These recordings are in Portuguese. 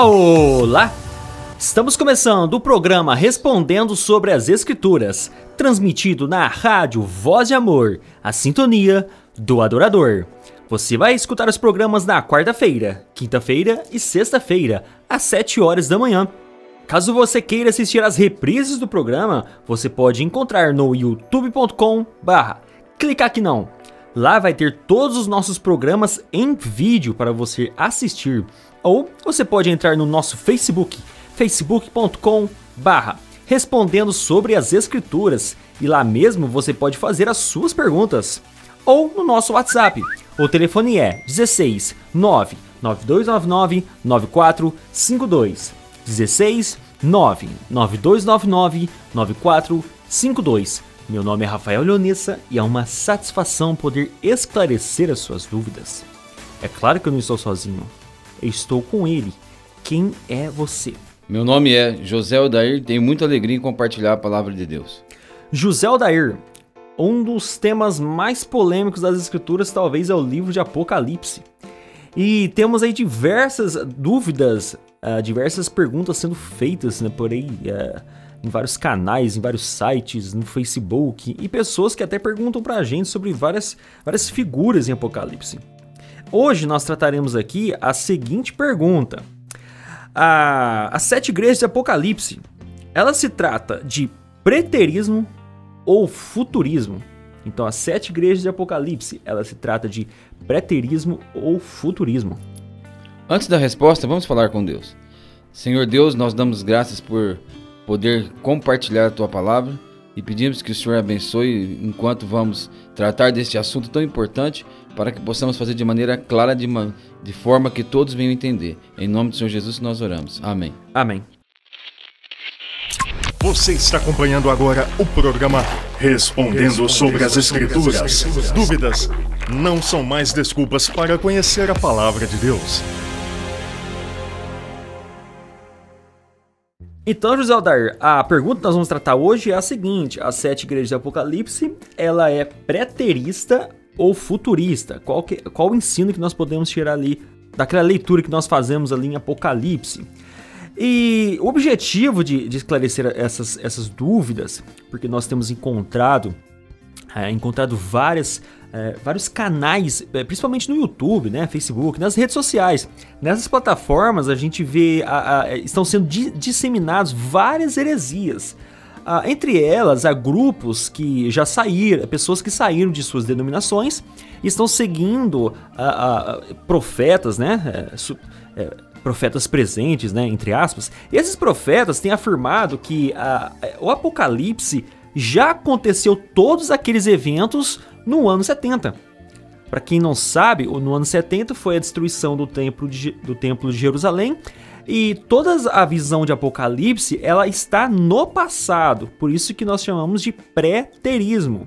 Olá! Estamos começando o programa Respondendo sobre as Escrituras, transmitido na rádio Voz de Amor, a sintonia do adorador. Você vai escutar os programas na quarta-feira, quinta-feira e sexta-feira, às 7 horas da manhã. Caso você queira assistir às reprises do programa, você pode encontrar no youtube.com/clicar aqui não. Lá vai ter todos os nossos programas em vídeo para você assistir. Ou você pode entrar no nosso Facebook, facebook.com/respondendo sobre as escrituras. E lá mesmo você pode fazer as suas perguntas. Ou no nosso WhatsApp. O telefone é 16 99299 9452. 16 99299 9452. Meu nome é Rafael Leonessa e é uma satisfação poder esclarecer as suas dúvidas. É claro que eu não estou sozinho, eu estou com ele. Quem é você? Meu nome é José Odair e tenho muita alegria em compartilhar a palavra de Deus. José Odair, um dos temas mais polêmicos das Escrituras talvez é o livro de Apocalipse. E temos aí diversas dúvidas, diversas perguntas sendo feitas, né, por aí, em vários canais, em vários sites, no Facebook, e pessoas que até perguntam pra gente sobre várias figuras em Apocalipse. Hoje nós trataremos aqui a seguinte pergunta. As 7 igrejas de Apocalipse, ela se trata de preterismo ou futurismo? Então, as 7 igrejas de Apocalipse, ela se trata de preterismo ou futurismo? Antes da resposta, vamos falar com Deus. Senhor Deus, nós damos graças por poder compartilhar a Tua palavra e pedimos que o Senhor abençoe enquanto vamos tratar deste assunto tão importante para que possamos fazer de maneira clara, de forma que todos venham entender. Em nome do Senhor Jesus nós oramos. Amém. Amém. Você está acompanhando agora o programa Respondendo sobre as Escrituras. Dúvidas não são mais desculpas para conhecer a palavra de Deus. Então, José Odair, a pergunta que nós vamos tratar hoje é a seguinte: as 7 igrejas de Apocalipse, ela é preterista ou futurista? Qual o ensino que nós podemos tirar ali daquela leitura que nós fazemos ali em Apocalipse? E o objetivo de esclarecer essas dúvidas, porque nós temos encontrado vários canais, principalmente no YouTube, né, Facebook, nas redes sociais. Nessas plataformas a gente vê, estão sendo disseminados várias heresias. Entre elas, há grupos que já saíram, pessoas que saíram de suas denominações e estão seguindo profetas, né, profetas presentes, né, entre aspas. E esses profetas têm afirmado que o Apocalipse já aconteceu todos aqueles eventos no ano 70. Para quem não sabe, no ano 70 foi a destruição do templo de Jerusalém, e toda a visão de Apocalipse ela está no passado, por isso que nós chamamos de preterismo.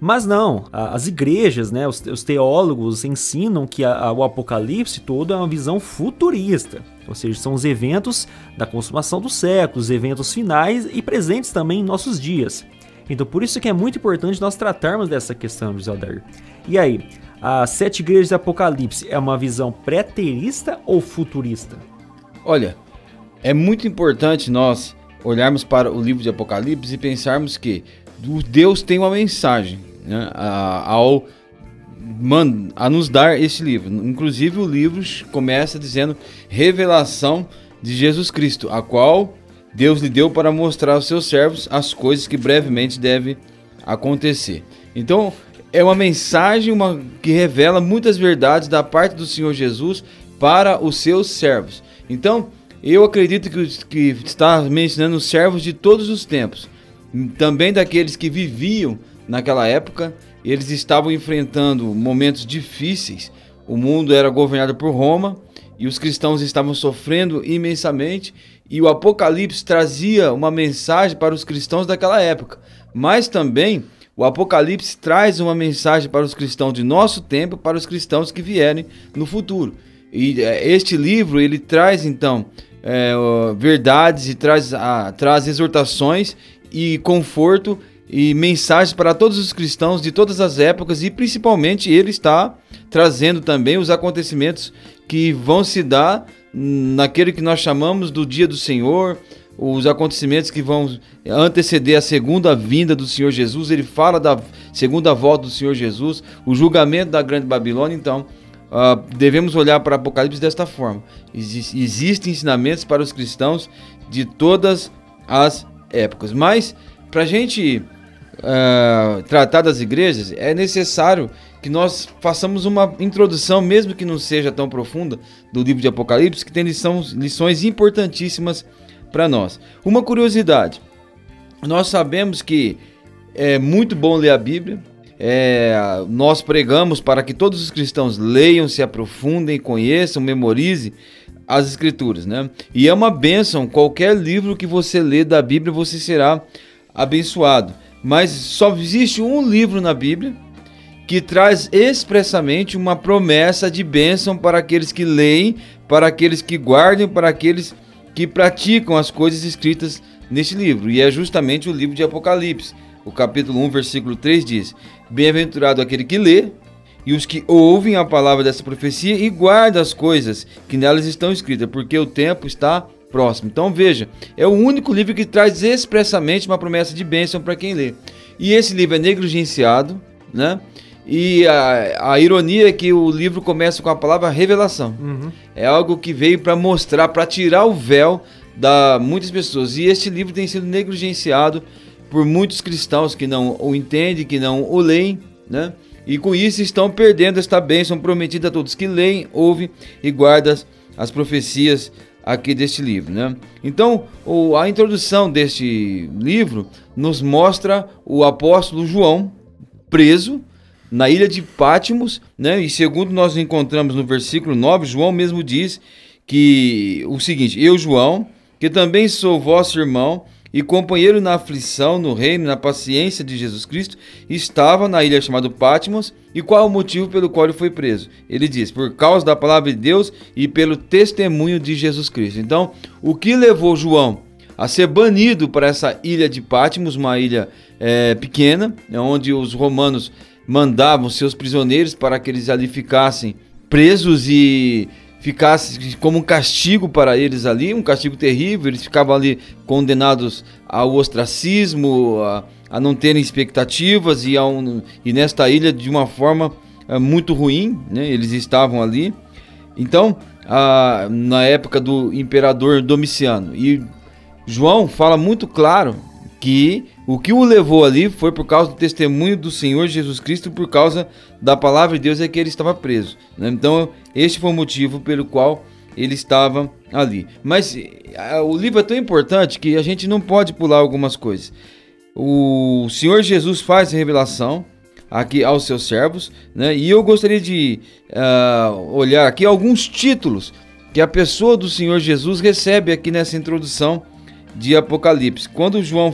Mas não, as igrejas, né, os teólogos ensinam que o Apocalipse todo é uma visão futurista, ou seja, são os eventos da consumação dos séculos, os eventos finais e presentes também em nossos dias. Então por isso que é muito importante nós tratarmos dessa questão, José Odair. E aí, as 7 igrejas de Apocalipse é uma visão preterista ou futurista? Olha, é muito importante nós olharmos para o livro de Apocalipse e pensarmos que Deus tem uma mensagem, né, a nos dar este livro. Inclusive o livro começa dizendo revelação de Jesus Cristo, a qual Deus lhe deu para mostrar aos seus servos as coisas que brevemente devem acontecer. Então é uma mensagem que revela muitas verdades da parte do Senhor Jesus para os seus servos. Então eu acredito que está mencionando os servos de todos os tempos, também daqueles que viviam naquela época. Eles estavam enfrentando momentos difíceis, o mundo era governado por Roma e os cristãos estavam sofrendo imensamente, e o Apocalipse trazia uma mensagem para os cristãos daquela época, mas também o Apocalipse traz uma mensagem para os cristãos de nosso tempo, para os cristãos que vierem no futuro. E este livro ele traz então verdades e traz exortações e conforto e mensagens para todos os cristãos de todas as épocas, e principalmente ele está trazendo também os acontecimentos que vão se dar naquele que nós chamamos do dia do Senhor, os acontecimentos que vão anteceder a segunda vinda do Senhor Jesus. Ele fala da segunda volta do Senhor Jesus, o julgamento da grande Babilônia. Então, devemos olhar para Apocalipse desta forma. Existem ensinamentos para os cristãos de todas as épocas. Mas, para a gente tratar das igrejas, é necessário que nós façamos uma introdução, mesmo que não seja tão profunda, do livro de Apocalipse, que tem lições importantíssimas para nós. Uma curiosidade: nós sabemos que é muito bom ler a Bíblia. Nós pregamos para que todos os cristãos leiam, se aprofundem, conheçam, memorizem as Escrituras, né? E é uma bênção, qualquer livro que você lê da Bíblia, você será abençoado. Mas só existe um livro na Bíblia que traz expressamente uma promessa de bênção para aqueles que leem, para aqueles que guardam, para aqueles que praticam as coisas escritas neste livro. E é justamente o livro de Apocalipse. O capítulo 1, versículo 3 diz: bem-aventurado aquele que lê, e os que ouvem a palavra dessa profecia e guardam as coisas que nelas estão escritas, porque o tempo está próximo. Então veja, é o único livro que traz expressamente uma promessa de bênção para quem lê. E esse livro é negligenciado, né? E a ironia é que o livro começa com a palavra revelação. É algo que veio para mostrar, para tirar o véu da muitas pessoas. E este livro tem sido negligenciado por muitos cristãos que não o entendem, que não o leem, né? E com isso estão perdendo esta bênção prometida a todos que leem, ouvem e guardam as profecias aqui deste livro, né? Então, a introdução deste livro nos mostra o apóstolo João preso na ilha de Patmos, né? E segundo nós encontramos no versículo 9, João mesmo diz que o seguinte: eu, João, que também sou vosso irmão e companheiro na aflição, no reino, na paciência de Jesus Cristo, estava na ilha chamada Patmos. E qual o motivo pelo qual ele foi preso? Ele diz: por causa da palavra de Deus e pelo testemunho de Jesus Cristo. Então, o que levou João a ser banido para essa ilha de Patmos, uma ilha pequena, onde os romanos mandavam seus prisioneiros para que eles ali ficassem presos e ficasse como um castigo para eles ali, um castigo terrível. Eles ficavam ali condenados ao ostracismo, a não terem expectativas e nesta ilha de uma forma muito ruim, né? Eles estavam ali. Então, na época do imperador Domiciano, e João fala muito claro que o que o levou ali foi por causa do testemunho do Senhor Jesus Cristo, por causa da palavra de Deus, é que ele estava preso, né? Então, este foi o motivo pelo qual ele estava ali. Mas o livro é tão importante que a gente não pode pular algumas coisas. O Senhor Jesus faz a revelação aqui aos seus servos, né? E eu gostaria de olhar aqui alguns títulos que a pessoa do Senhor Jesus recebe aqui nessa introdução de Apocalipse. Quando João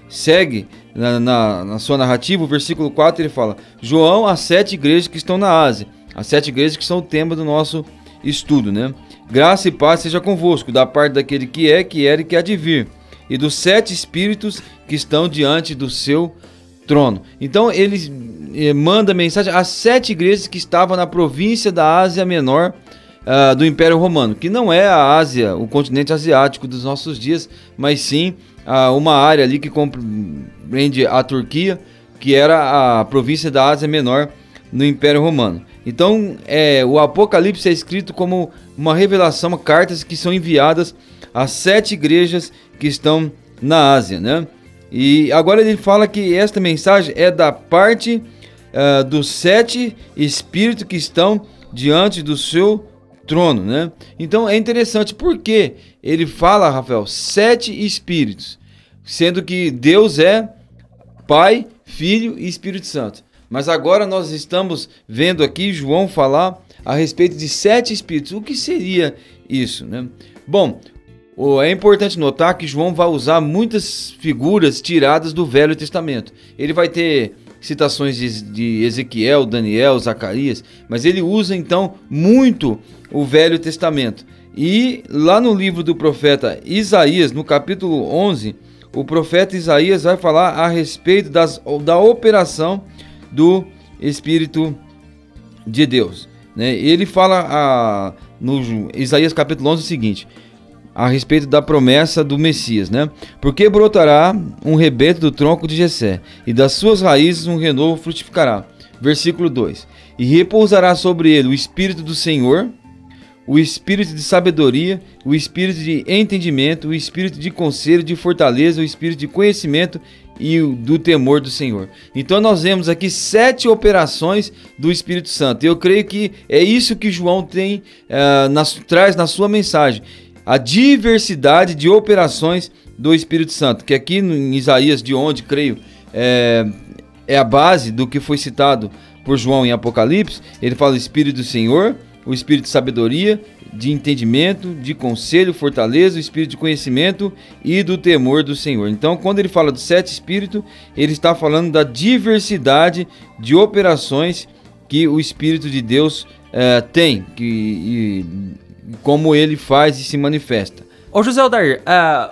segue na sua narrativa, o versículo 4, ele fala: João, as 7 igrejas que estão na Ásia. As 7 igrejas que são o tema do nosso estudo, né? Graça e paz seja convosco, da parte daquele que é, que era e que há de vir, e dos 7 espíritos que estão diante do seu trono. Então ele manda mensagem às 7 igrejas que estavam na província da Ásia Menor, do Império Romano, que não é a Ásia, o continente asiático dos nossos dias, mas sim uma área ali que compreende a Turquia, que era a província da Ásia Menor no Império Romano. Então, o Apocalipse é escrito como uma revelação, cartas que são enviadas às 7 igrejas que estão na Ásia, né? E agora ele fala que esta mensagem é da parte dos 7 espíritos que estão diante do seu trono, né? Então é interessante porque ele fala, Rafael, 7 espíritos, sendo que Deus é Pai, Filho e Espírito Santo. Mas agora nós estamos vendo aqui João falar a respeito de 7 espíritos. O que seria isso, né? Bom, é importante notar que João vai usar muitas figuras tiradas do Velho Testamento. Ele vai ter citações de Ezequiel, Daniel, Zacarias, mas ele usa então muito o Velho Testamento. E lá no livro do profeta Isaías, no capítulo 11, o profeta Isaías vai falar a respeito da operação do Espírito de Deus, né? Ele fala no Isaías capítulo 11 o seguinte, a respeito da promessa do Messias, né? Porque brotará um rebento do tronco de Jessé, e das suas raízes um renovo frutificará. Versículo 2. E repousará sobre ele o Espírito do Senhor, o Espírito de sabedoria, o Espírito de entendimento, o Espírito de conselho, de fortaleza, o Espírito de conhecimento e do temor do Senhor. Então nós vemos aqui 7 operações do Espírito Santo. Eu creio que é isso que João tem, traz na sua mensagem. A diversidade de operações do Espírito Santo, que aqui em Isaías, de onde creio é a base do que foi citado por João em Apocalipse, ele fala o Espírito do Senhor, o Espírito de sabedoria, de entendimento, de conselho, fortaleza, o Espírito de conhecimento e do temor do Senhor. Então, quando ele fala dos 7 Espíritos, ele está falando da diversidade de operações que o Espírito de Deus tem, como ele faz e se manifesta. Ô José Aldair,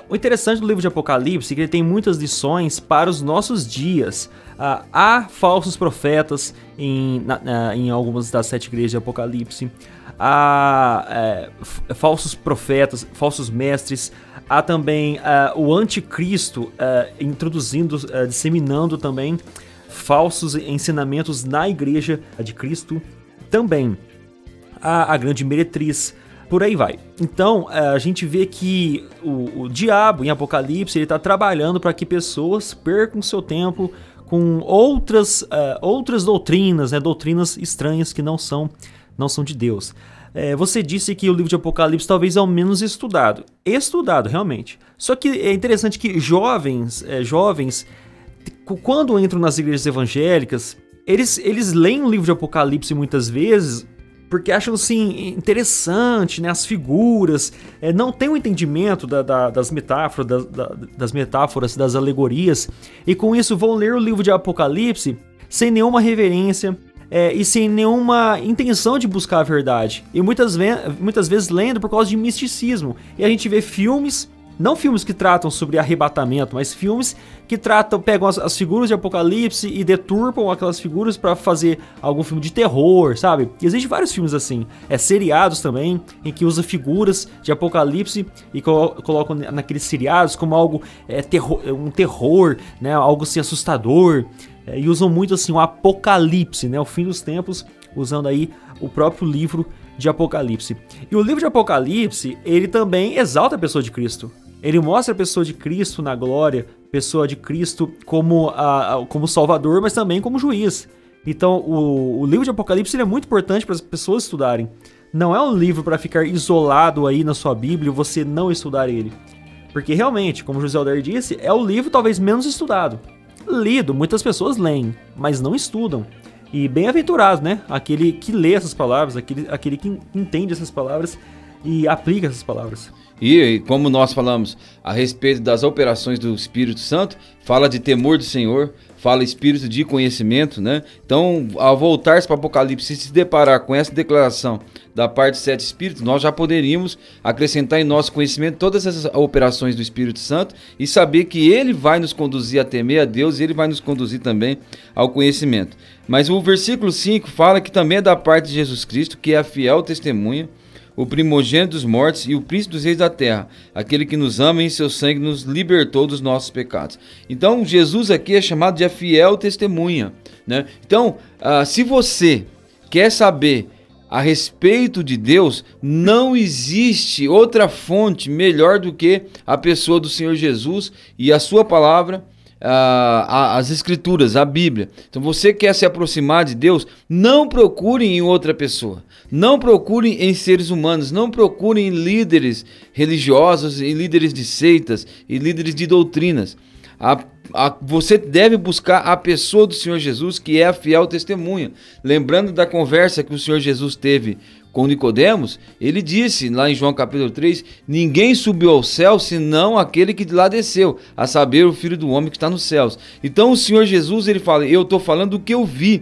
o interessante do livro de Apocalipse é que ele tem muitas lições para os nossos dias. Há falsos profetas em algumas das 7 igrejas de Apocalipse. Há falsos profetas, falsos mestres. Há também o anticristo introduzindo, disseminando também falsos ensinamentos na igreja de Cristo também. Há a grande meretriz. Por aí vai. Então, a gente vê que o diabo, em Apocalipse, ele está trabalhando para que pessoas percam seu tempo com outras doutrinas, né? Doutrinas estranhas que não são de Deus. Você disse que o livro de Apocalipse talvez é o menos estudado. Estudado, realmente. Só que é interessante que jovens, quando entram nas igrejas evangélicas, eles leem o livro de Apocalipse muitas vezes porque acham assim interessante, né, as figuras, não tem um entendimento das metáforas, das alegorias, e com isso vão ler o livro de Apocalipse sem nenhuma reverência e sem nenhuma intenção de buscar a verdade, e muitas vezes lendo por causa de misticismo. E a gente vê filmes, não filmes que tratam sobre arrebatamento, mas filmes que pegam as figuras de Apocalipse e deturpam aquelas figuras para fazer algum filme de terror, sabe? E existem vários filmes assim, seriados também, em que usam figuras de Apocalipse e colocam naqueles seriados como algo, um terror, né? Algo assim assustador, e usam muito assim o Apocalipse, né? O fim dos tempos, usando aí o próprio livro de Apocalipse. E o livro de Apocalipse, ele também exalta a pessoa de Cristo. Ele mostra a pessoa de Cristo na glória, pessoa de Cristo como Salvador, mas também como juiz. Então, o livro de Apocalipse ele é muito importante para as pessoas estudarem. Não é um livro para ficar isolado aí na sua Bíblia e você não estudar ele. Porque realmente, como José Aldair disse, é o livro talvez menos estudado. Lido, muitas pessoas leem, mas não estudam. E bem-aventurado, né? Aquele que lê essas palavras, aquele que entende essas palavras e aplica essas palavras. E como nós falamos a respeito das operações do Espírito Santo, fala de temor do Senhor, fala espírito de conhecimento, né? Então, ao voltar-se para o Apocalipse e se deparar com essa declaração da parte de 7 Espíritos, nós já poderíamos acrescentar em nosso conhecimento todas essas operações do Espírito Santo e saber que ele vai nos conduzir a temer a Deus e ele vai nos conduzir também ao conhecimento. Mas o versículo 5 fala que também é da parte de Jesus Cristo, que é a fiel testemunha, o primogênito dos mortos e o príncipe dos reis da terra, aquele que nos ama e em seu sangue nos libertou dos nossos pecados. Então, Jesus aqui é chamado de a fiel testemunha, né? Então, se você quer saber a respeito de Deus, não existe outra fonte melhor do que a pessoa do Senhor Jesus e a sua palavra, as escrituras, a Bíblia. Então você quer se aproximar de Deus, não procure em outra pessoa, não procure em seres humanos, não procure em líderes religiosos, em líderes de seitas e líderes de doutrinas. Você deve buscar a pessoa do Senhor Jesus, que é a fiel testemunha. Lembrando da conversa que o Senhor Jesus teve com Nicodemos, ele disse lá em João capítulo 3, ninguém subiu ao céu senão aquele que de lá desceu, a saber, o Filho do Homem que está nos céus. Então o Senhor Jesus, ele fala, eu estou falando do que eu vi,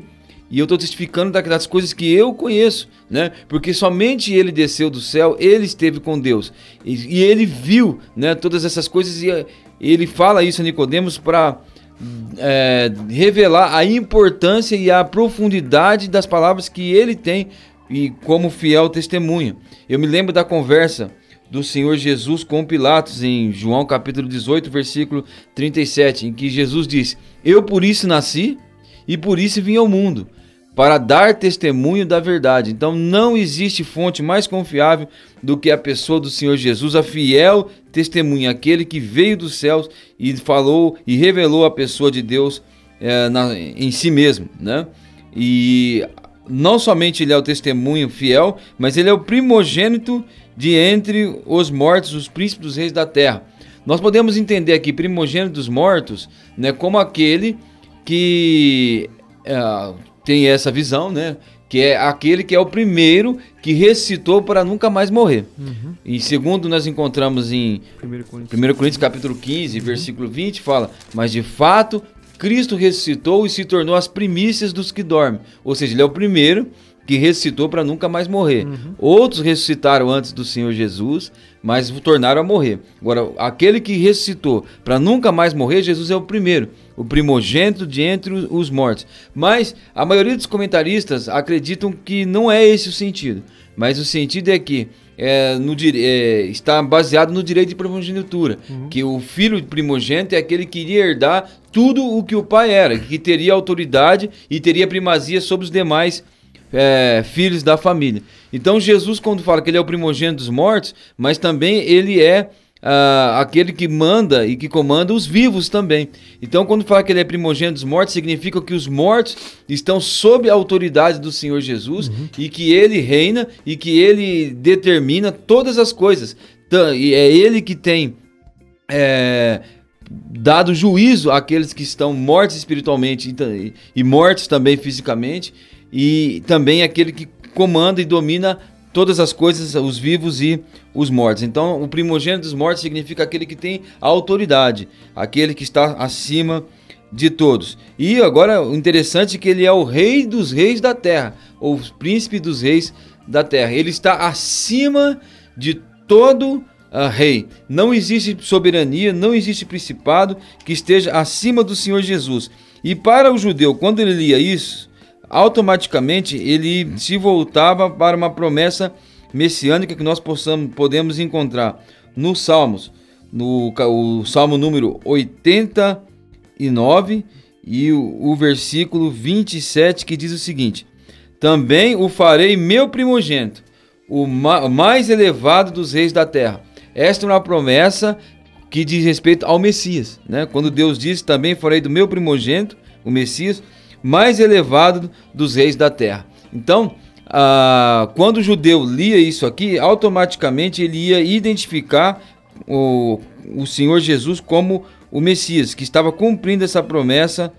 e eu estou testificando das coisas que eu conheço, né? Porque somente ele desceu do céu, ele esteve com Deus, e ele viu, né, todas essas coisas, e ele fala isso a Nicodemos para revelar a importância e a profundidade das palavras que ele tem e como fiel testemunha. Eu me lembro da conversa do Senhor Jesus com Pilatos em João capítulo 18, versículo 37, em que Jesus disse: eu por isso nasci e por isso vim ao mundo, para dar testemunho da verdade. Então não existe fonte mais confiável do que a pessoa do Senhor Jesus, a fiel testemunha, aquele que veio dos céus e falou e revelou a pessoa de Deus em si mesmo, né? E não somente ele é o testemunho fiel, mas ele é o primogênito de entre os mortos, os príncipes dos reis da terra. Nós podemos entender aqui primogênito dos mortos, né, como aquele que tem essa visão, né, que é aquele que é o primeiro que ressuscitou para nunca mais morrer. E segundo nós encontramos em 1 Coríntios capítulo 15, versículo 20, fala: mas de fato Cristo ressuscitou e se tornou as primícias dos que dormem. Ou seja, ele é o primeiro que ressuscitou para nunca mais morrer. Outros ressuscitaram antes do Senhor Jesus, mas tornaram a morrer. Agora, aquele que ressuscitou para nunca mais morrer, Jesus é o primeiro, o primogênito de entre os mortos. Mas a maioria dos comentaristas acreditam que não é esse o sentido. Mas o sentido é que está baseado no direito de primogenitura, que o filho primogênito é aquele que iria herdar tudo o que o pai era, que teria autoridade e teria primazia sobre os demais filhos da família. Então Jesus, quando fala que ele é o primogênito dos mortos, mas também ele é aquele que manda e que comanda os vivos também. Então quando fala que ele é primogênito dos mortos, significa que os mortos estão sob a autoridade do Senhor Jesus, e que ele reina e que ele determina todas as coisas. E é ele que tem dado juízo àqueles que estão mortos espiritualmente e mortos também fisicamente, e também aquele que comanda e domina todas as coisas, os vivos e os mortos. Então, o primogênito dos mortos significa aquele que tem a autoridade, aquele que está acima de todos. E agora, o interessante é que ele é o rei dos reis da terra, ou príncipe dos reis da terra. Ele está acima de todo rei. Não existe soberania, não existe principado que esteja acima do Senhor Jesus. E para o judeu, quando ele lia isso, automaticamente ele se voltava para uma promessa messiânica que nós podemos encontrar nos Salmos, o Salmo número 89 e o versículo 27, que diz o seguinte: também o farei meu primogênito, o mais elevado dos reis da terra. Esta é uma promessa que diz respeito ao Messias, né? Quando Deus diz: também farei do meu primogênito, o Messias, mais elevado dos reis da terra. Então, quando o judeu lia isso aqui, automaticamente ele ia identificar o Senhor Jesus como o Messias, que estava cumprindo essa promessa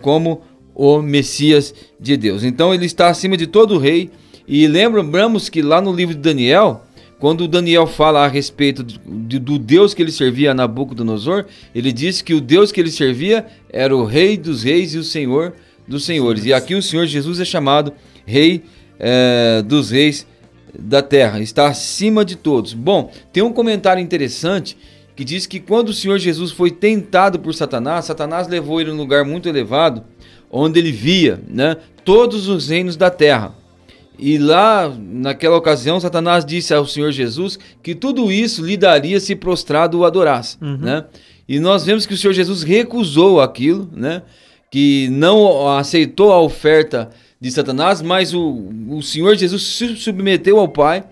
como o Messias de Deus. Então ele está acima de todo rei. E lembramos que lá no livro de Daniel, quando Daniel fala a respeito do Deus que ele servia a Nabucodonosor, ele disse que o Deus que ele servia era o Rei dos Reis e o Senhor dos Senhores. E aqui o Senhor Jesus é chamado Rei dos Reis da terra, está acima de todos. Bom, tem um comentário interessante que diz que quando o Senhor Jesus foi tentado por Satanás, Satanás levou ele a um lugar muito elevado, onde ele via, né, todos os reinos da terra. E lá, naquela ocasião, Satanás disse ao Senhor Jesus que tudo isso lhe daria se prostrado o adorasse, né? E nós vemos que o Senhor Jesus recusou aquilo, né? Que não aceitou a oferta de Satanás, mas o Senhor Jesus se submeteu ao Pai.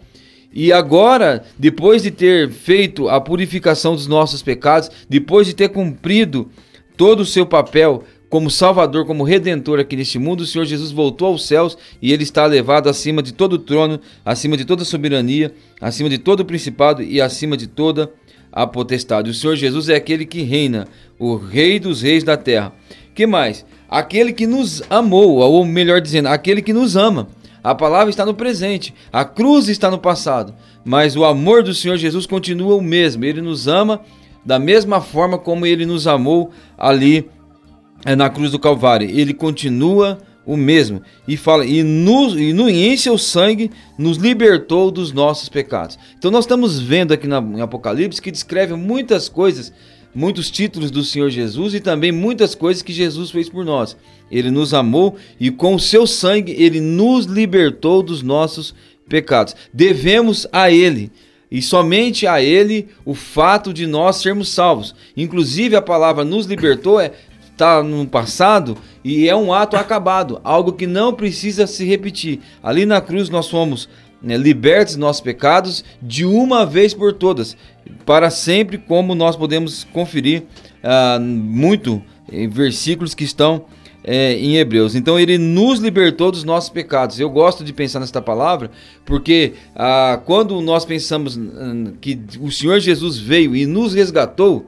E agora, depois de ter feito a purificação dos nossos pecados, depois de ter cumprido todo o seu papel como Salvador, como Redentor aqui neste mundo, o Senhor Jesus voltou aos céus e ele está elevado acima de todo o trono, acima de toda a soberania, acima de todo o principado e acima de toda a potestade. O Senhor Jesus é aquele que reina, o Rei dos Reis da terra. Que mais? Aquele que nos amou, ou melhor dizendo, aquele que nos ama. A palavra está no presente, a cruz está no passado, mas o amor do Senhor Jesus continua o mesmo. Ele nos ama da mesma forma como ele nos amou ali na cruz do Calvário. Ele continua o mesmo e fala, em seu sangue nos libertou dos nossos pecados. Então nós estamos vendo aqui em Apocalipse que descreve muitas coisas muitos títulos do Senhor Jesus e também muitas coisas que Jesus fez por nós. Ele nos amou e com o seu sangue Ele nos libertou dos nossos pecados. Devemos a Ele, e somente a Ele, o fato de nós sermos salvos. Inclusive a palavra nos libertou está no passado e é um ato acabado, algo que não precisa se repetir. Ali na cruz nós fomos libertos dos nossos pecados de uma vez por todas, para sempre, como nós podemos conferir muito em versículos que estão em Hebreus. Então Ele nos libertou dos nossos pecados. Eu gosto de pensar nesta palavra porque quando nós pensamos que o Senhor Jesus veio e nos resgatou,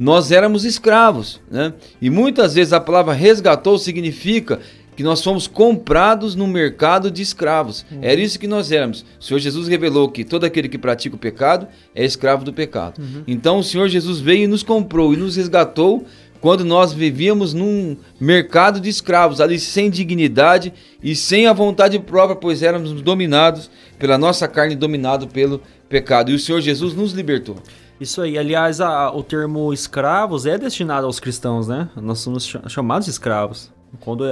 nós éramos escravos, né? E muitas vezes a palavra resgatou significa que nós fomos comprados no mercado de escravos. Era isso que nós éramos. O Senhor Jesus revelou que todo aquele que pratica o pecado é escravo do pecado. Então o Senhor Jesus veio e nos comprou e nos resgatou quando nós vivíamos num mercado de escravos, ali sem dignidade e sem a vontade própria, pois éramos dominados pela nossa carne, dominado pelo pecado. E o Senhor Jesus nos libertou. Isso aí, aliás, o termo escravos é destinado aos cristãos, né? Nós somos chamados de escravos. Quando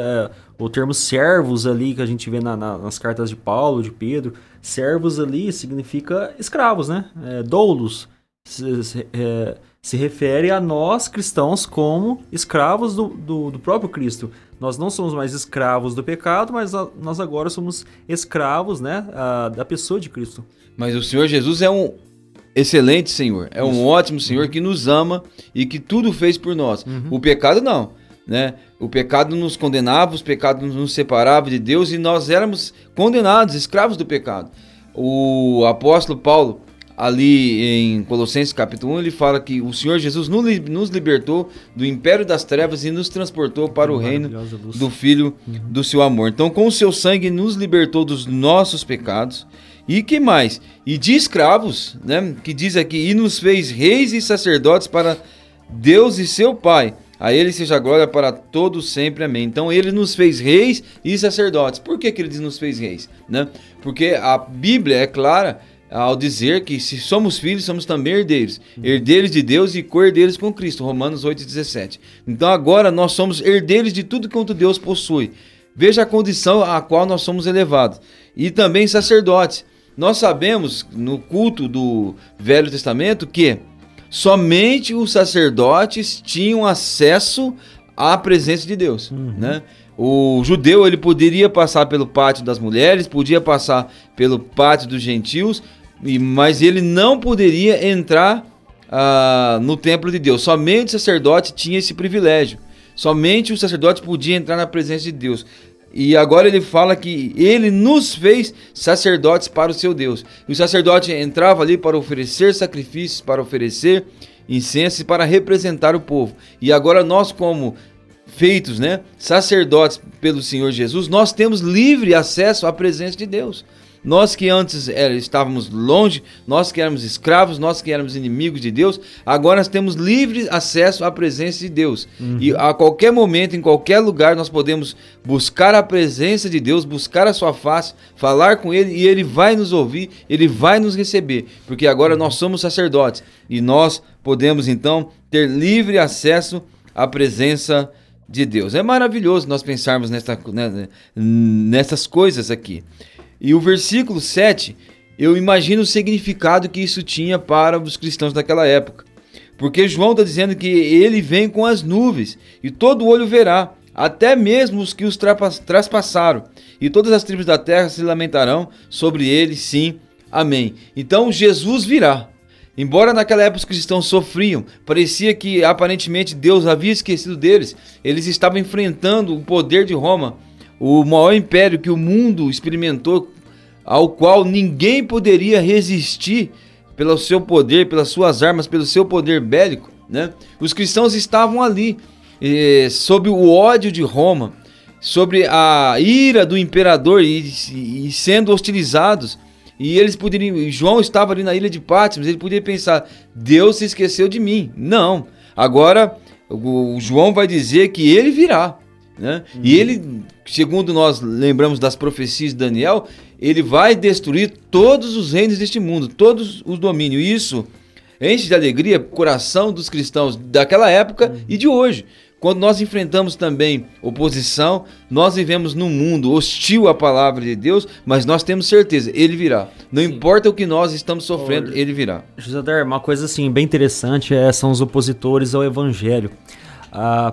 o termo servos ali, que a gente vê nas cartas de Paulo, de Pedro, servos ali significa escravos, né? Doulos se refere a nós cristãos como escravos do próprio Cristo. Nós não somos mais escravos do pecado, mas nós agora somos escravos, né, da pessoa de Cristo. Mas o Senhor Jesus é um excelente Senhor, é um ótimo Senhor que nos ama e que tudo fez por nós. O pecado não, né? O pecado nos condenava, os pecados nos separavam de Deus e nós éramos condenados, escravos do pecado. O apóstolo Paulo, ali em Colossenses capítulo 1, ele fala que o Senhor Jesus nos libertou do império das trevas e nos transportou para o reino do Filho do seu amor. Então, com o seu sangue, nos libertou dos nossos pecados. E que mais? E de escravos, né? Que diz aqui, e nos fez reis e sacerdotes para Deus e seu Pai. A Ele seja a glória para todos sempre, amém. Então Ele nos fez reis e sacerdotes. Por que Ele nos fez reis? Né? Porque a Bíblia é clara ao dizer que se somos filhos, somos também herdeiros. Herdeiros de Deus e co-herdeiros com Cristo. Romanos 8,17. Então agora nós somos herdeiros de tudo quanto Deus possui. Veja a condição a qual nós somos elevados. E também sacerdotes. Nós sabemos no culto do Velho Testamento que somente os sacerdotes tinham acesso à presença de Deus, né? O judeu ele poderia passar pelo pátio das mulheres, podia passar pelo pátio dos gentios, mas ele não poderia entrar no templo de Deus. Somente o sacerdote tinha esse privilégio. Somente o sacerdote podia entrar na presença de Deus. E agora ele fala que ele nos fez sacerdotes para o seu Deus. E o sacerdote entrava ali para oferecer sacrifícios, para oferecer incenso e para representar o povo. E agora nós, como feitos, né, sacerdotes pelo Senhor Jesus, nós temos livre acesso à presença de Deus. Nós que antes estávamos longe, nós que éramos escravos, nós que éramos inimigos de Deus, agora nós temos livre acesso à presença de Deus. E a qualquer momento, em qualquer lugar, nós podemos buscar a presença de Deus, buscar a sua face, falar com Ele e Ele vai nos ouvir, Ele vai nos receber, porque agora nós somos sacerdotes e nós podemos então ter livre acesso à presença de Deus. É maravilhoso nós pensarmos nessas coisas aqui. E o versículo 7, eu imagino o significado que isso tinha para os cristãos daquela época. Porque João está dizendo que ele vem com as nuvens e todo olho verá, até mesmo os que os traspassaram. E todas as tribos da terra se lamentarão sobre ele, sim, amém. Então Jesus virá. Embora naquela época os cristãos sofriam, parecia que aparentemente Deus havia esquecido deles, eles estavam enfrentando o poder de Roma, o maior império que o mundo experimentou, ao qual ninguém poderia resistir pelo seu poder, pelas suas armas, pelo seu poder bélico, né? Os cristãos estavam ali, sob o ódio de Roma, sobre a ira do imperador e sendo hostilizados. E eles poderiam, João estava ali na ilha de Patmos, ele poderia pensar, Deus se esqueceu de mim. Não, agora o João vai dizer que ele virá, né? E ele, segundo nós lembramos das profecias de Daniel, ele vai destruir todos os reinos deste mundo, todos os domínios. Isso enche de alegria o coração dos cristãos daquela época e de hoje. Quando nós enfrentamos também oposição, nós vivemos num mundo hostil à palavra de Deus, mas nós temos certeza, ele virá. Não importa o que nós estamos sofrendo, ele virá. José Dar, uma coisa assim bem interessante são os opositores ao evangelho.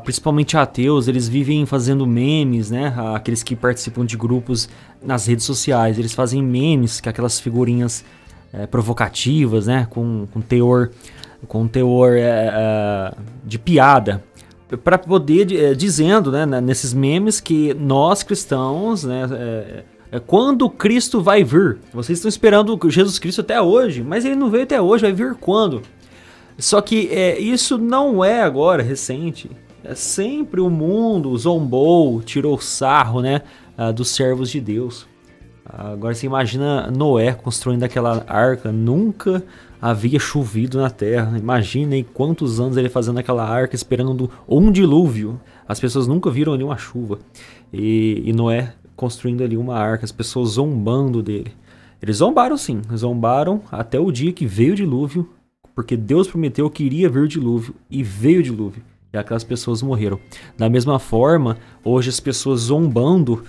Principalmente ateus, eles vivem fazendo memes, né? Aqueles que participam de grupos nas redes sociais, eles fazem memes, que é aquelas figurinhas provocativas, né? Com teor de piada, para poder dizendo, né, nesses memes, que nós cristãos, né, quando Cristo vai vir? Vocês estão esperando Jesus Cristo até hoje, mas ele não veio até hoje, vai vir quando? Só que isso não é agora recente. Sempre o mundo zombou, tirou sarro, né, dos servos de Deus. Agora você imagina Noé construindo aquela arca, nunca havia chovido na terra. Imagina aí quantos anos ele fazendo aquela arca, esperando um dilúvio. As pessoas nunca viram ali uma chuva. E Noé construindo ali uma arca, as pessoas zombando dele. Eles zombaram sim, zombaram até o dia que veio o dilúvio, porque Deus prometeu que iria vir o dilúvio, e veio o dilúvio, e aquelas pessoas morreram. Da mesma forma, hoje as pessoas zombando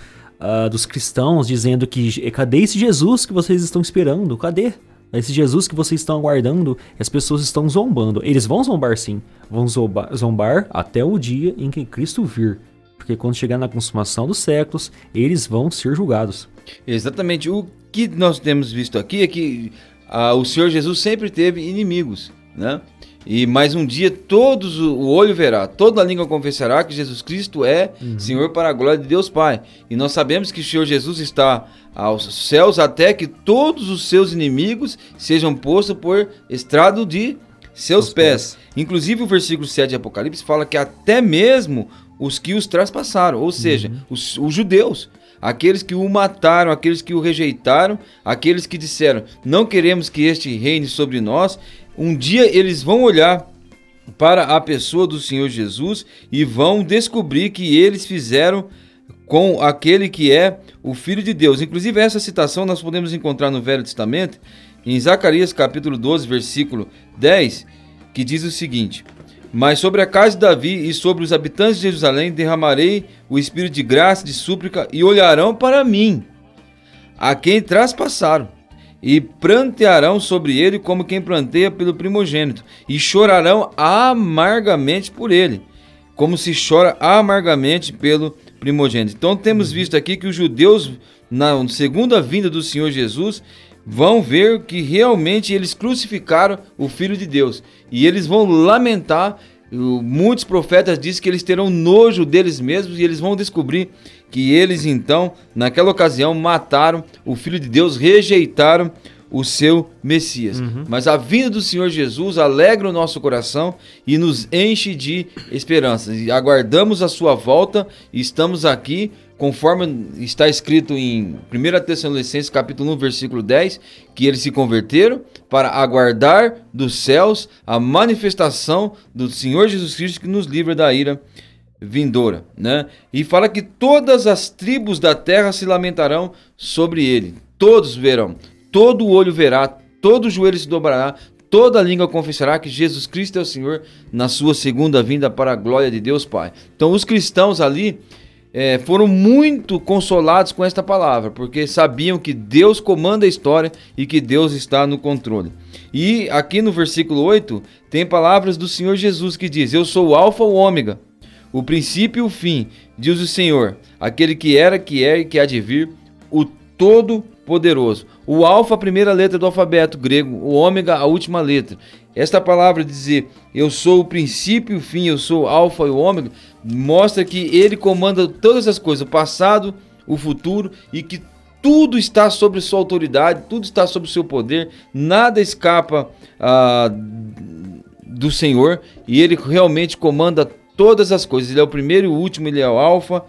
dos cristãos, dizendo que cadê esse Jesus que vocês estão esperando? Cadê? Esse Jesus que vocês estão aguardando? As pessoas estão zombando. Eles vão zombar sim, vão zombar até o dia em que Cristo vir. Porque quando chegar na consumação dos séculos, eles vão ser julgados. Exatamente. O que nós temos visto aqui é que o Senhor Jesus sempre teve inimigos, né? E mais um dia o olho verá, toda a língua confessará que Jesus Cristo é Senhor para a glória de Deus Pai. E nós sabemos que o Senhor Jesus está aos céus até que todos os seus inimigos sejam postos por estrado de seus pés. Inclusive o versículo 7 de Apocalipse fala que até mesmo os que os traspassaram, ou seja, os judeus, aqueles que o mataram, aqueles que o rejeitaram, aqueles que disseram, não queremos que este reine sobre nós, um dia eles vão olhar para a pessoa do Senhor Jesus e vão descobrir que eles fizeram com aquele que é o Filho de Deus. Inclusive essa citação nós podemos encontrar no Velho Testamento, em Zacarias capítulo 12, versículo 10, que diz o seguinte: mas sobre a casa de Davi e sobre os habitantes de Jerusalém derramarei o espírito de graça e de súplica, e olharão para mim, a quem traspassaram, e prantearão sobre ele como quem pranteia pelo primogênito, e chorarão amargamente por ele, como se chora amargamente pelo primogênito. Então temos visto aqui que os judeus, na segunda vinda do Senhor Jesus, vão ver que realmente eles crucificaram o Filho de Deus. E eles vão lamentar. Muitos profetas dizem que eles terão nojo deles mesmos, e eles vão descobrir que eles então, naquela ocasião, mataram o Filho de Deus, rejeitaram o seu Messias. Mas a vinda do Senhor Jesus alegra o nosso coração e nos enche de esperança. E aguardamos a sua volta e estamos aqui, conforme está escrito em 1 Tessalonicenses capítulo 1, versículo 10, que eles se converteram para aguardar dos céus a manifestação do Senhor Jesus Cristo, que nos livra da ira vindoura, né? E fala que todas as tribos da terra se lamentarão sobre ele. Todos verão, todo olho verá, todo joelho se dobrará, toda língua confessará que Jesus Cristo é o Senhor na sua segunda vinda para a glória de Deus Pai. Então os cristãos ali foram muito consolados com esta palavra, porque sabiam que Deus comanda a história e que Deus está no controle. E aqui no versículo 8 tem palavras do Senhor Jesus que diz: eu sou o Alfa e o Ômega, o princípio e o fim, diz o Senhor, aquele que era, que é e que há de vir, o Todo-Poderoso. O Alfa, a primeira letra do alfabeto grego, o Ômega, a última letra. Esta palavra de dizer, eu sou o princípio e o fim, eu sou o Alfa e o Ômega, mostra que ele comanda todas as coisas, o passado, o futuro, e que tudo está sob sua autoridade, tudo está sob o seu poder, nada escapa do Senhor, e ele realmente comanda todas as coisas. Ele é o primeiro e o último, ele é o Alfa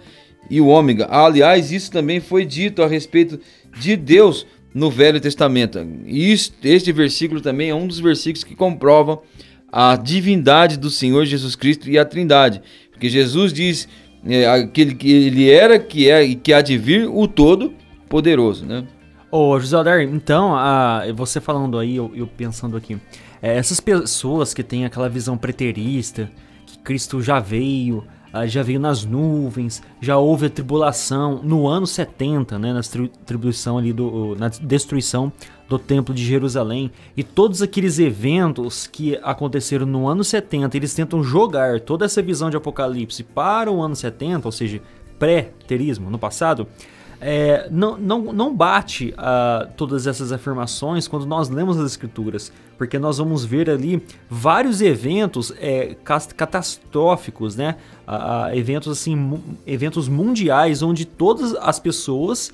e o Ômega. Aliás, isso também foi dito a respeito de Deus no Velho Testamento. E este versículo também é um dos versículos que comprovam a divindade do Senhor Jesus Cristo e a Trindade. Porque Jesus diz aquele que ele era, que é e que há de vir, o Todo-Poderoso, né? Ô, José Alder, então, você falando aí, eu pensando aqui, Essas pessoas que têm aquela visão preterista, que Cristo já veio nas nuvens, já houve a tribulação no ano 70, né, na destruição do Templo de Jerusalém, e todos aqueles eventos que aconteceram no ano 70, eles tentam jogar toda essa visão de Apocalipse para o ano 70, ou seja, pré-terismo, no passado. Não bate todas essas afirmações quando nós lemos as Escrituras, porque nós vamos ver ali vários eventos catastróficos, né? Eventos mundiais, onde todas as pessoas,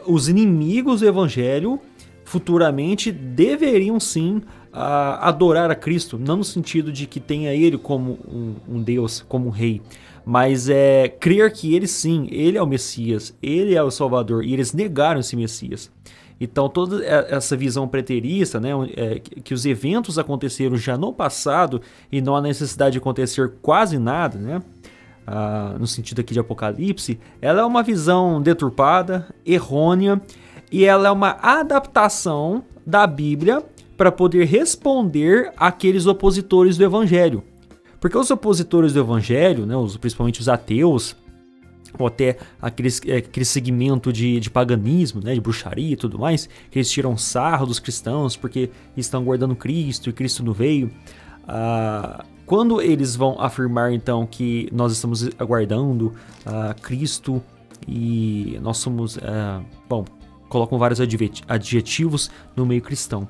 os inimigos do Evangelho, futuramente deveriam sim adorar a Cristo, não no sentido de que tenha Ele como um Deus, como um rei, mas crer que Ele sim, Ele é o Messias, Ele é o Salvador, e eles negaram esse Messias. Então toda essa visão preterista, né, que os eventos aconteceram já no passado e não há necessidade de acontecer quase nada, né, no sentido aqui de Apocalipse, ela é uma visão deturpada, errônea, e ela é uma adaptação da Bíblia para poder responder àqueles opositores do Evangelho. Porque os opositores do Evangelho, né, principalmente os ateus, ou até aquele segmento de paganismo, né, de bruxaria e tudo mais, que eles tiram sarro dos cristãos porque estão guardando Cristo e Cristo não veio. Quando eles vão afirmar então que nós estamos aguardando Cristo e nós somos... colocam vários adjetivos no meio cristão.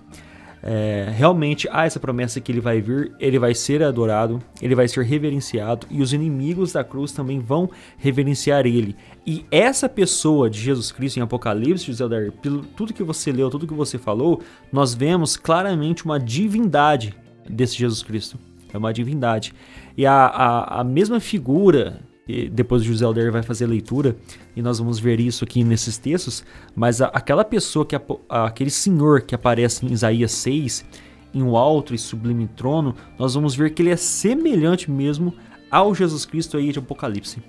Realmente há essa promessa que ele vai vir, ele vai ser adorado, ele vai ser reverenciado, e os inimigos da cruz também vão reverenciar ele. E essa pessoa de Jesus Cristo em Apocalipse, José Aldair, pelo tudo que você leu, tudo que você falou, nós vemos claramente uma divindade desse Jesus Cristo. É uma divindade. E a mesma figura, e depois o José Aldair vai fazer a leitura e nós vamos ver isso aqui nesses textos, mas aquela pessoa, aquele senhor que aparece em Isaías 6, em um alto e sublime trono, nós vamos ver que ele é semelhante mesmo ao Jesus Cristo aí de Apocalipse.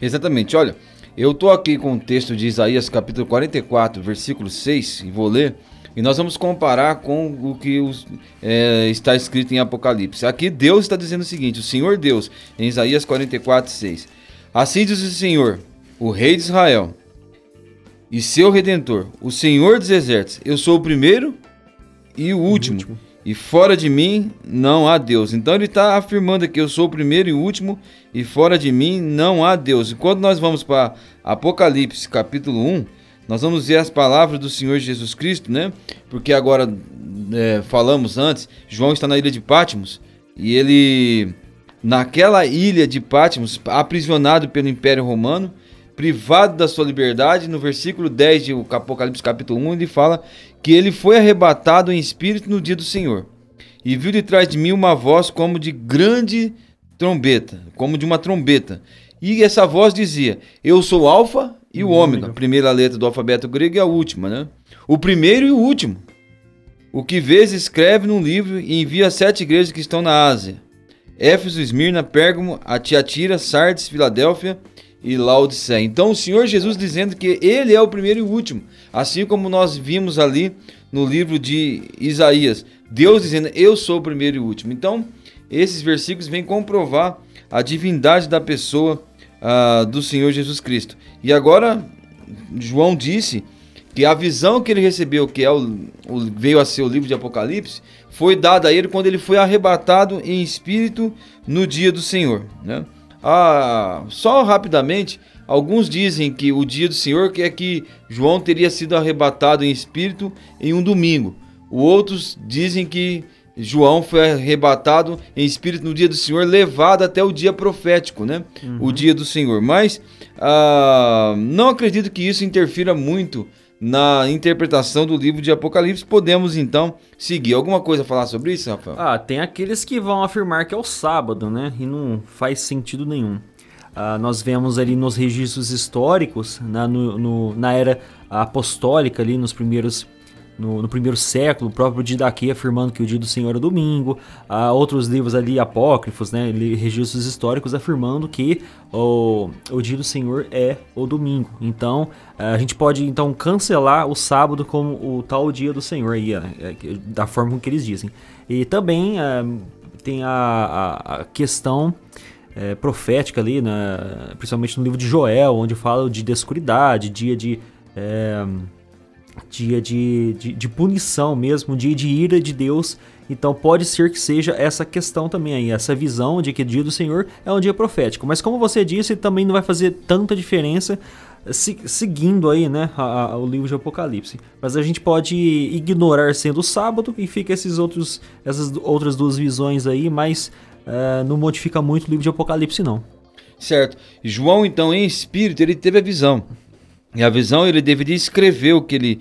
Exatamente, olha, eu estou aqui com o texto de Isaías capítulo 44, versículo 6, e vou ler, e nós vamos comparar com o que está escrito em Apocalipse. Aqui Deus está dizendo o seguinte, o Senhor Deus, em Isaías 44, 6. Assim diz o Senhor, o Rei de Israel, e seu Redentor, o Senhor dos Exércitos, eu sou o primeiro e o último, e fora de mim não há Deus. Então ele está afirmando aqui, eu sou o primeiro e o último, e fora de mim não há Deus. E quando nós vamos para Apocalipse capítulo 1, nós vamos ver as palavras do Senhor Jesus Cristo, né? Porque agora, falamos antes, João está na ilha de Patmos, e ele, naquela ilha de Patmos, aprisionado pelo Império Romano, privado da sua liberdade, no versículo 10 de Apocalipse capítulo 1, ele fala que ele foi arrebatado em espírito no dia do Senhor, e viu de trás de mim uma voz como de grande trombeta, como de uma trombeta, e essa voz dizia, eu sou o Alfa e o Ômega, a primeira letra do alfabeto grego e a última, né? O primeiro e o último. O que vês escreve num livro e envia 7 igrejas que estão na Ásia: Éfeso, Esmirna, Pérgamo, a Tiatira, Sardes, Filadélfia e Laodiceia. Então o Senhor Jesus dizendo que ele é o primeiro e o último, assim como nós vimos ali no livro de Isaías, Deus dizendo, eu sou o primeiro e o último. Então esses versículos vêm comprovar a divindade da pessoa do Senhor Jesus Cristo. E agora João disse que a visão que ele recebeu, que veio a ser o livro de Apocalipse, foi dada a ele quando ele foi arrebatado em espírito no dia do Senhor, né? Só rapidamente, alguns dizem que o dia do Senhor é que João teria sido arrebatado em espírito em um domingo. Outros dizem que João foi arrebatado em espírito no dia do Senhor, levado até o dia profético, né? O dia do Senhor. Mas não acredito que isso interfira muito na interpretação do livro de Apocalipse. Podemos então seguir. Alguma coisa a falar sobre isso, Rafael? Tem aqueles que vão afirmar que é o sábado, né? E não faz sentido nenhum. Nós vemos ali nos registros históricos, na era apostólica, ali nos primeiros... No primeiro século, o próprio Didaquê afirmando que o dia do Senhor é domingo. Há outros livros ali apócrifos, né, registros históricos afirmando que o dia do Senhor é o domingo. Então, a gente pode então cancelar o sábado como o tal dia do Senhor, aí, da forma como que eles dizem. E também tem a questão profética ali, né, principalmente no livro de Joel, onde fala de escuridade, dia de punição mesmo, dia de ira de Deus. Então pode ser que seja essa questão também aí, essa visão de que o dia do Senhor é um dia profético. Mas como você disse, também não vai fazer tanta diferença seguindo aí, né, o livro de Apocalipse. Mas a gente pode ignorar sendo sábado e fica essas outras duas visões aí, mas não modifica muito o livro de Apocalipse não. Certo. João então em espírito ele teve a visão. E a visão ele deveria escrever o que ele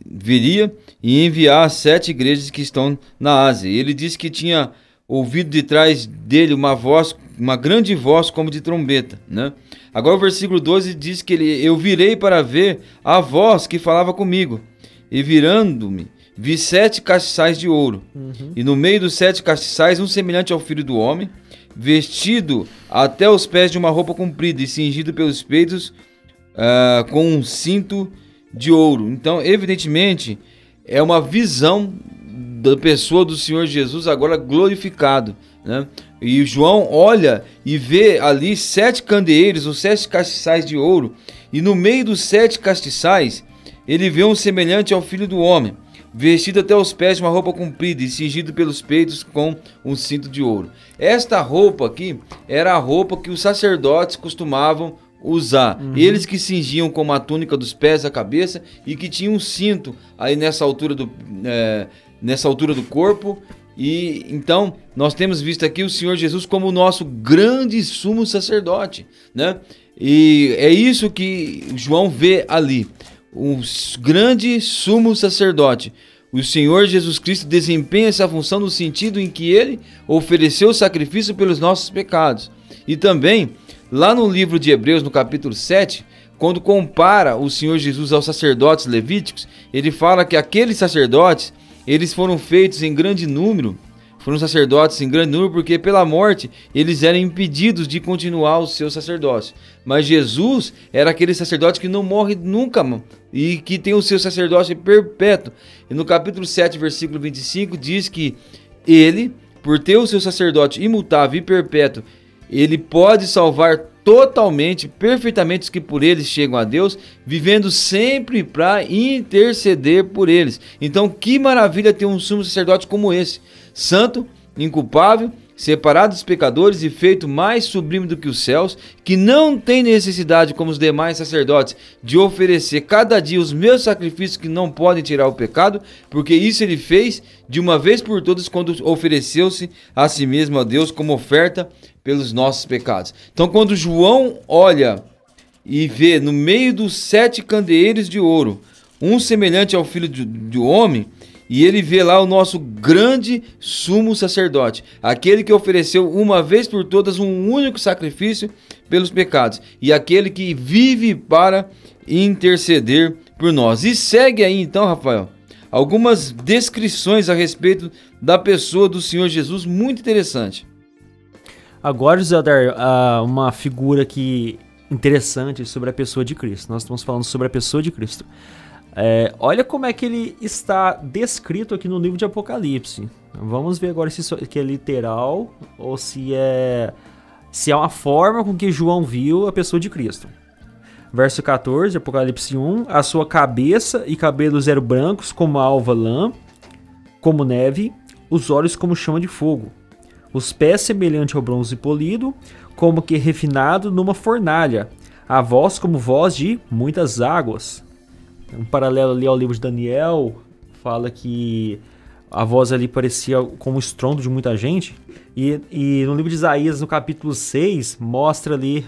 viria e enviar às 7 igrejas que estão na Ásia. Ele disse que tinha ouvido de trás dele uma voz, uma grande voz como de trombeta, né? Agora o versículo 12 diz que eu virei para ver a voz que falava comigo, e virando-me, vi 7 castiçais de ouro, e no meio dos 7 castiçais um semelhante ao Filho do Homem, vestido até os pés de uma roupa comprida e cingido pelos peitos com um cinto de ouro. Então, evidentemente, é uma visão da pessoa do Senhor Jesus agora glorificado, né? E João olha e vê ali 7 candeeiros, os 7 castiçais de ouro, e no meio dos 7 castiçais, ele vê um semelhante ao Filho do Homem, vestido até os pés de uma roupa comprida e cingido pelos peitos com um cinto de ouro. Esta roupa aqui era a roupa que os sacerdotes costumavam usar. Eles que cingiam com uma túnica dos pés à cabeça e que tinham um cinto aí nessa altura do corpo. E então nós temos visto aqui o Senhor Jesus como o nosso grande sumo sacerdote, né? E é isso que João vê ali, o grande sumo sacerdote. O Senhor Jesus Cristo desempenha essa função no sentido em que ele ofereceu o sacrifício pelos nossos pecados. E também lá no livro de Hebreus, no capítulo 7, quando compara o Senhor Jesus aos sacerdotes levíticos, ele fala que aqueles sacerdotes, eles foram feitos em grande número, foram sacerdotes em grande número porque pela morte eles eram impedidos de continuar o seu sacerdócio. Mas Jesus era aquele sacerdote que não morre nunca e que tem o seu sacerdócio perpétuo. E no capítulo 7, versículo 25, diz que ele, por ter o seu sacerdote imutável e perpétuo, ele pode salvar totalmente, perfeitamente os que por eles chegam a Deus, vivendo sempre para interceder por eles. Então, que maravilha ter um sumo sacerdote como esse, santo, inculpável, separado dos pecadores e feito mais sublime do que os céus, que não tem necessidade, como os demais sacerdotes, de oferecer cada dia os meus sacrifícios que não podem tirar o pecado, porque isso ele fez de uma vez por todas quando ofereceu-se a si mesmo a Deus como oferta pelos nossos pecados. Então, quando João olha e vê no meio dos 7 candeeiros de ouro um semelhante ao Filho do Homem, e ele vê lá o nosso grande sumo sacerdote, aquele que ofereceu uma vez por todas um único sacrifício pelos pecados, e aquele que vive para interceder por nós. E segue aí então, Rafael, algumas descrições a respeito da pessoa do Senhor Jesus, muito interessante. Agora, José Adar, uma figura aqui interessante sobre a pessoa de Cristo. Nós estamos falando sobre a pessoa de Cristo. Olha como é que ele está descrito aqui no livro de Apocalipse. Vamos ver agora se isso aqui é literal ou se é uma forma com que João viu a pessoa de Cristo. Verso 14, Apocalipse 1. A sua cabeça e cabelos eram brancos como a alva lã, como neve, os olhos como chama de fogo. Os pés semelhante ao bronze polido, como que refinado numa fornalha. A voz como voz de muitas águas. Um paralelo ali ao livro de Daniel, fala que a voz ali parecia como o estrondo de muita gente. E no livro de Isaías, no capítulo 6, mostra ali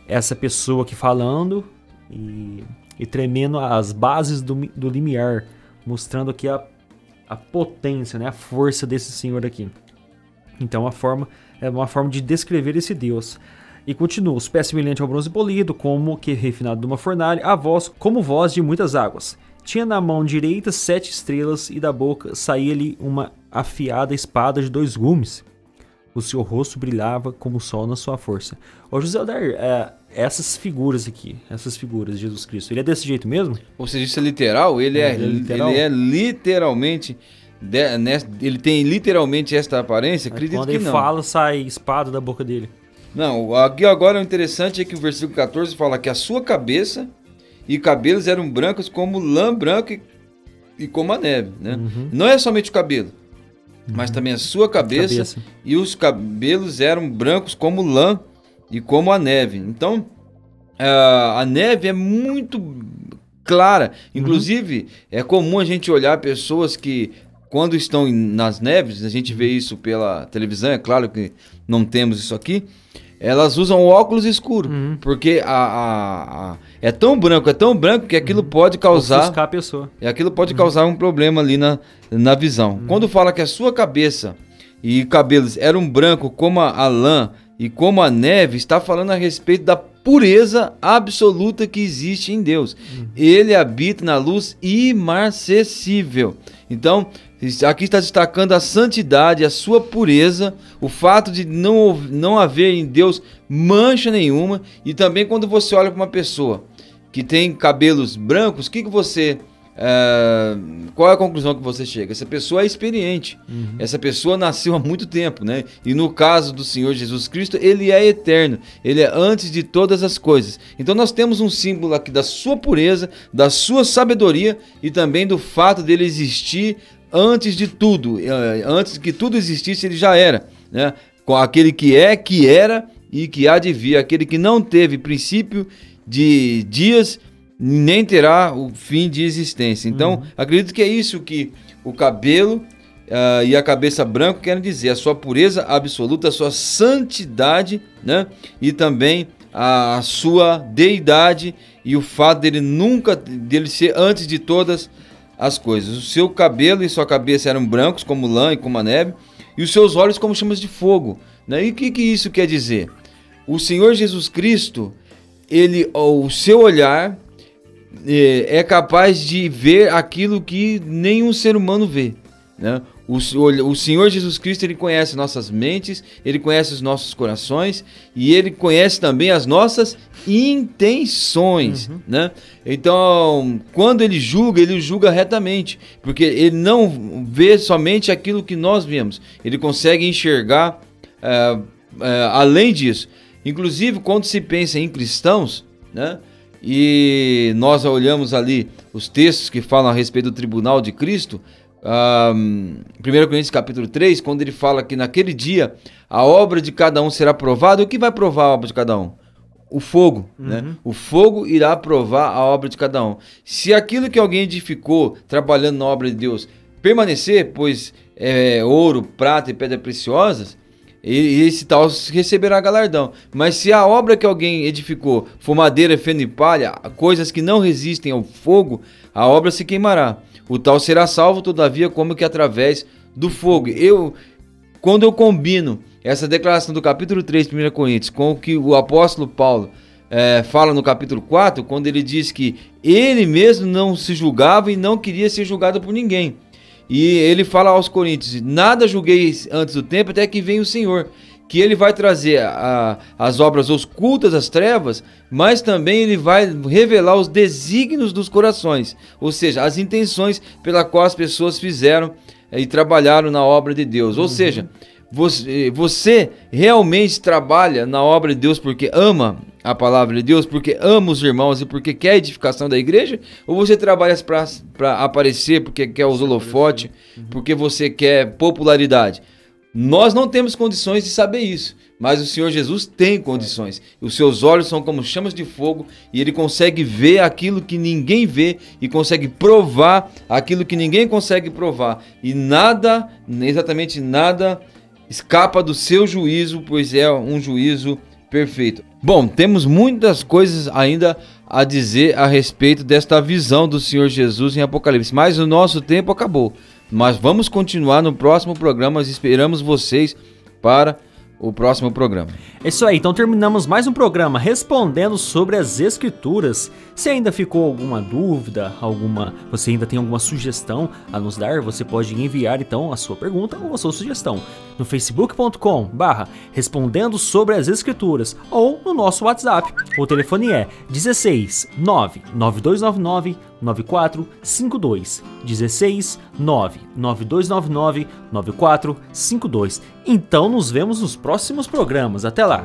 essa pessoa aqui falando e tremendo as bases do limiar, mostrando aqui a potência, né, a força desse Senhor aqui. Então é uma forma de descrever esse Deus. E continua, os pés semelhantes ao bronze polido, como que refinado de uma fornalha, a voz como voz de muitas águas. Tinha na mão direita 7 estrelas e da boca saía-lhe uma afiada espada de 2 gumes. O seu rosto brilhava como o sol na sua força. Ô José Adar, essas figuras aqui, essas figuras de Jesus Cristo, ele é desse jeito mesmo? Ou seja, isso é literal? Ele é literalmente ele tem literalmente esta aparência? Acredito quando que ele não. fala, sai espada da boca dele. Não, aqui agora o interessante é que o versículo 14 fala que a sua cabeça e cabelos eram brancos como lã branca e como a neve, né? Não é somente o cabelo, mas também a sua cabeça e os cabelos eram brancos como lã e como a neve. Então, a neve é muito clara. Inclusive, é comum a gente olhar pessoas que, quando estão nas neves, a gente vê isso pela televisão, é claro que não temos isso aqui, elas usam óculos escuros, porque é tão branco que aquilo pode causar... ofuscar a pessoa. Aquilo pode causar um problema ali na visão. Quando fala que a sua cabeça e cabelos eram branco como a lã e como a neve, está falando a respeito da pureza absoluta que existe em Deus. Ele habita na luz imarcessível. Então, aqui está destacando a santidade, a sua pureza, o fato de não haver em Deus mancha nenhuma. E também quando você olha para uma pessoa que tem cabelos brancos, qual é a conclusão que você chega? Essa pessoa é experiente, essa pessoa nasceu há muito tempo, né? E no caso do Senhor Jesus Cristo, ele é eterno, ele é antes de todas as coisas. Então nós temos um símbolo aqui da sua pureza, da sua sabedoria e também do fato dele existir antes de tudo, antes que tudo existisse, ele já era, né? Com aquele que era e que há de vir, aquele que não teve princípio de dias, nem terá o fim de existência. Então, acredito que é isso que o cabelo e a cabeça branca querem dizer, a sua pureza absoluta, a sua santidade, né? E também a sua deidade e o fato dele ser antes de todas as coisas. O seu cabelo e sua cabeça eram brancos como lã e como a neve, e os seus olhos como chamas de fogo, né? E o que isso quer dizer? O Senhor Jesus Cristo, o seu olhar é capaz de ver aquilo que nenhum ser humano vê, né? O Senhor Jesus Cristo, ele conhece nossas mentes, ele conhece os nossos corações e ele conhece também as nossas intenções, né? Então, quando ele julga retamente, porque ele não vê somente aquilo que nós vemos, ele consegue enxergar além disso. Inclusive, quando se pensa em cristãos, né? E nós olhamos ali os textos que falam a respeito do tribunal de Cristo, 1 Coríntios capítulo 3, quando ele fala que naquele dia a obra de cada um será provada. O que vai provar a obra de cada um? O fogo, né? O fogo irá provar a obra de cada um. Se aquilo que alguém edificou trabalhando na obra de Deus permanecer, pois é ouro, prata e pedras preciosas, esse tal receberá galardão. Mas se a obra que alguém edificou for madeira, feno e palha, coisas que não resistem ao fogo, a obra se queimará. O tal será salvo, todavia, como que através do fogo. Quando eu combino essa declaração do capítulo 3 de 1 Coríntios com o que o apóstolo Paulo fala no capítulo 4, quando ele diz que ele mesmo não se julgava e não queria ser julgado por ninguém. E ele fala aos coríntios: nada julguei antes do tempo, até que venha o Senhor, que ele vai trazer as obras ocultas das trevas, mas também ele vai revelar os desígnios dos corações, ou seja, as intenções pela qual as pessoas fizeram e trabalharam na obra de Deus. Ou seja, você realmente trabalha na obra de Deus porque ama a palavra de Deus, porque ama os irmãos e porque quer a edificação da igreja? Ou você trabalha para aparecer porque quer os holofotes, porque você quer popularidade? Nós não temos condições de saber isso, mas o Senhor Jesus tem condições. Os seus olhos são como chamas de fogo e ele consegue ver aquilo que ninguém vê e consegue provar aquilo que ninguém consegue provar. E nada, exatamente nada, escapa do seu juízo, pois é um juízo perfeito. Bom, temos muitas coisas ainda a dizer a respeito desta visão do Senhor Jesus em Apocalipse, mas o nosso tempo acabou. Mas vamos continuar no próximo programa, esperamos vocês para o próximo programa. É isso aí, então terminamos mais um programa respondendo sobre as Escrituras. Se ainda ficou alguma dúvida, você ainda tem alguma sugestão a nos dar, você pode enviar então a sua pergunta ou a sua sugestão no facebook.com/respondendo sobre as Escrituras ou no nosso WhatsApp. O telefone é 16 99299 9452. 16 99299 9452. Então nos vemos nos próximos programas. Até lá!